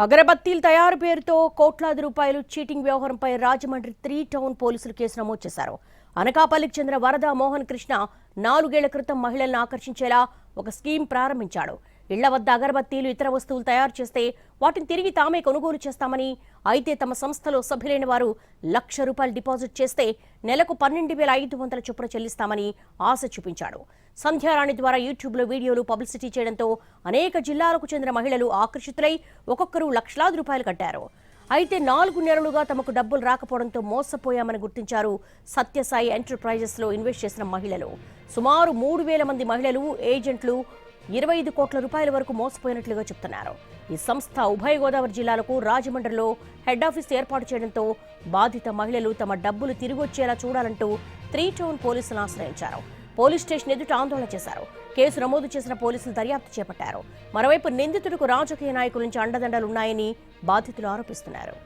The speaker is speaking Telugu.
అగరబత్తీల తయారు పేరుతో కోట్లాది రూపాయలు చీటింగ్ వ్యవహారంపై రాజమండ్రి 3 టౌన్ పోలీసులు కేసు నమోదు చేశారు. అనకాపల్లికి చెందిన వరద మోహన్ కృష్ణ 4 ఏళ్ల క్రితం మహిళలను ఆకర్షించేలా ఒక స్కీమ్ ప్రారంభించాడు. ఇళ్ల వద్ద అగరబత్తీలు ఇతర వస్తువులు తయారు చేస్తే వాటిని తిరిగి తామే కొనుగోలు చేస్తామని, అయితే తమ సంస్థలో సభ్యులైన వారు ₹1,00,000 డిపాజిట్ చేస్తే నెలకు 12,500 చొప్పున చెల్లిస్తామని ఆశ చూపించాడు. సంధ్యారాణి ద్వారా యూట్యూబ్లో వీడియోలు పబ్లిసిటీ చేయడంతో అనేక జిల్లాలకు చెందిన మహిళలు ఆకర్షితులై ఒక్కొక్కరు లక్షలాది రూపాయలు కట్టారు. అయితే 4 నెలలుగా తమకు డబ్బులు రాకపోవడంతో మోసపోయామని గుర్తించారు సత్యసాయి ఎంటర్ప్రైజెస్లో ఇన్వెస్ట్ చేసిన మహిళలు. సుమారు 3,000 మంది మహిళలు, ఏజెంట్లు 25 కోట్ల రూపాయల వరకు మోసపోయినట్లుగా చెప్తున్నారు. ఈ సంస్థ ఉభయ గోదావరి జిల్లాలకు రాజమండ్రిలో హెడ్ ఆఫీస్ ఏర్పాటు చేయడంతో బాధిత మహిళలు తమ డబ్బులు తిరిగొచ్చేలా చూడాలంటూ 3 టౌన్ పోలీసులను ఆశ్రయించారు. పోలీస్ స్టేషన్ ఎదుట ఆందోళన చేశారు. కేసు నమోదు చేసిన పోలీసులు దర్యాప్తు చేపట్టారు. మరోవైపు నిందితుడికి రాజకీయ నాయకుల నుంచి అండదండలున్నాయని బాధితులు ఆరోపిస్తున్నారు.